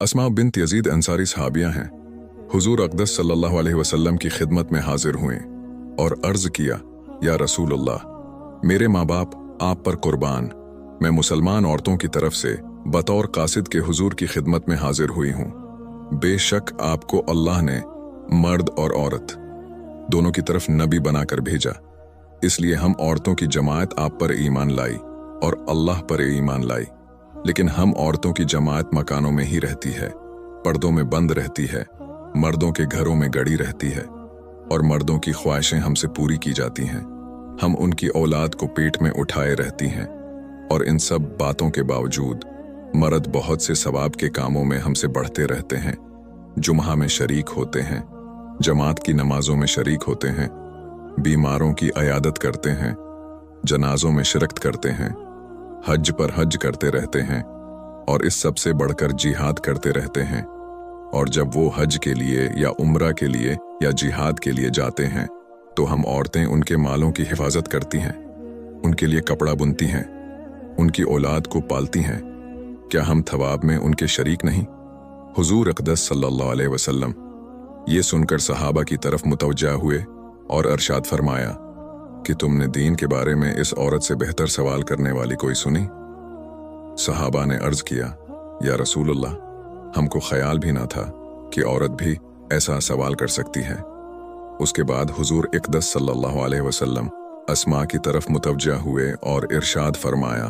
अस्मा bint Yazid Ansari सहाबिया हैं। हुजूर अक़दस सल्लल्लाहु अलैहि वसल्लम की खिदमत में हाजिर हुए और अर्ज किया, या रसूलुल्लाह, मेरे माँ बाप आप पर कुर्बान, मैं मुसलमान औरतों की तरफ से बतौर कासिद के हुजूर की खिदमत में हाजिर हुई हूँ। बेशक आपको अल्लाह ने मर्द और औरत दोनों की तरफ नबी बनाकर भेजा, इसलिए हम औरतों की जमात आप पर ईमान लाई और अल्लाह पर ईमान लाई। लेकिन हम औरतों की जमात मकानों में ही रहती है, पर्दों में बंद रहती है, मर्दों के घरों में गड़ी रहती है और मर्दों की ख्वाहिशें हमसे पूरी की जाती हैं। हम उनकी औलाद को पेट में उठाए रहती हैं और इन सब बातों के बावजूद मर्द बहुत से सवाब के कामों में हमसे बढ़ते रहते हैं। जुम्हा में शरीक होते हैं, जमात की नमाजों में शरीक होते हैं, बीमारों की अयादत करते हैं, जनाजों में शिरकत करते हैं, हज पर हज करते रहते हैं और इस सब से बढ़कर जिहाद करते रहते हैं। और जब वो हज के लिए या उम्रा के लिए या जिहाद के लिए जाते हैं तो हम औरतें उनके मालों की हिफाजत करती हैं, उनके लिए कपड़ा बुनती हैं, उनकी औलाद को पालती हैं। क्या हम थवाब में उनके शरीक नहीं? हुजूर अक़दस सल्लल्लाहु अलैहि वसल्लम ये सुनकर सहाबा की तरफ मुतवज्जा हुए और अरशाद फरमाया कि तुमने दीन के बारे में इस औरत से बेहतर सवाल करने वाली कोई सुनी? सहाबा ने अर्ज किया, या रसूलुल्लाह, हमको ख्याल भी ना था कि औरत भी ऐसा सवाल कर सकती है। उसके बाद हुजूर अक़दस सल्लल्लाहु अलैहि वसल्लम अस्मा की तरफ मुतवज्जा हुए और इरशाद फरमाया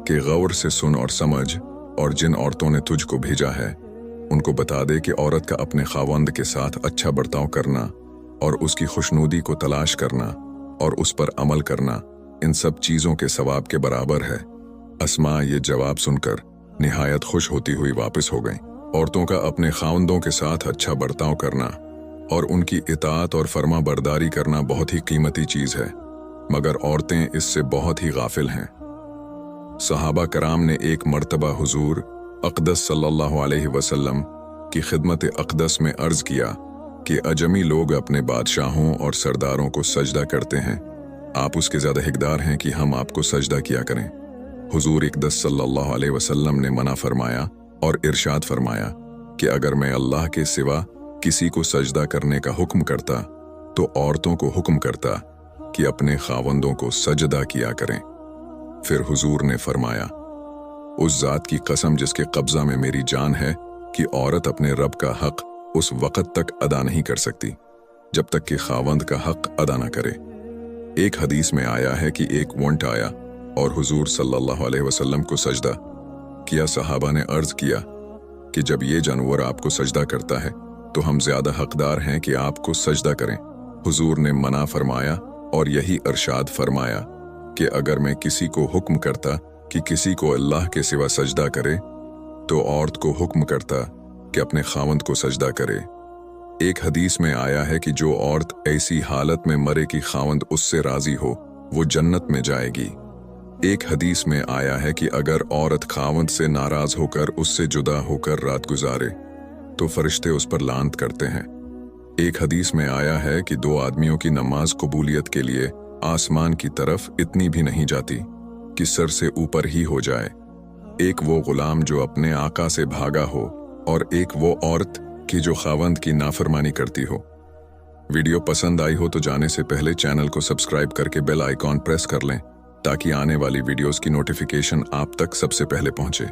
कि गौर से सुन और समझ, और जिन औरतों ने तुझको भेजा है उनको बता दे कि औरत का अपने खावंद के साथ अच्छा बर्ताव करना और उसकी खुशनुदी को तलाश करना और उस पर अमल करना इन सब चीज़ों के सवाब के बराबर है। अस्मा ये जवाब सुनकर निहायत खुश होती हुई वापस हो गईं। औरतों का अपने खावंदों के साथ अच्छा बर्ताव करना और उनकी इताअत और फर्मा बरदारी करना बहुत ही कीमती चीज़ है, मगर औरतें इससे बहुत ही गाफिल हैं। सहाबा कराम ने एक मर्तबा हुजूर अक़दस सल्लल्लाहु अलैहि वसल्लम की खिदमत अक़दस में अर्ज़ किया कि अजमी लोग अपने बादशाहों और सरदारों को सजदा करते हैं, आप उसके ज़्यादा हक़दार हैं कि हम आपको सजदा किया करें। हुजूर अक़दस सल्लल्लाहु अलैहि वसल्लम ने मना फरमाया और इरशाद फरमाया कि अगर मैं अल्लाह के सिवा किसी को सजदा करने का हुक्म करता तो औरतों को हुक्म करता कि अपने खावंदों को सजदा किया करें। फिर हुजूर ने फरमाया, उस ज़ात की कसम जिसके कब्ज़ा में मेरी जान है कि औरत अपने रब का हक़ उस वक़्त तक अदा नहीं कर सकती जब तक कि खावंद का हक़ अदा न करे। एक हदीस में आया है कि एक वंट आया और हुजूर सल्लल्लाहु अलैहि वसल्लम को सजदा किया। सहाबा ने अर्ज़ किया कि जब ये जानवर आपको सजदा करता है तो हम ज़्यादा हक़दार हैं कि आपको सजदा करें। हुजूर ने मना फरमाया और यही इरशाद फरमाया कि अगर मैं किसी को हुक्म करता कि किसी को अल्लाह के सिवा सजदा करे तो औरत को हुक्म करता कि अपने खावंद को सजदा करे। एक हदीस में आया है कि जो औरत ऐसी हालत में मरे कि खावंद उससे राजी हो वो जन्नत में जाएगी। एक हदीस में आया है कि अगर औरत खावंद से नाराज होकर उससे जुदा होकर रात गुजारे तो फरिश्ते उस पर लानत करते हैं। एक हदीस में आया है कि दो आदमियों की नमाज कबूलियत के लिए आसमान की तरफ इतनी भी नहीं जाती कि सर से ऊपर ही हो जाए। एक वो गुलाम जो अपने आका से भागा हो और एक वो औरत कि जो खावंद की नाफरमानी करती हो। वीडियो पसंद आई हो तो जाने से पहले चैनल को सब्सक्राइब करके बेल आइकॉन प्रेस कर लें ताकि आने वाली वीडियोस की नोटिफिकेशन आप तक सबसे पहले पहुंचे।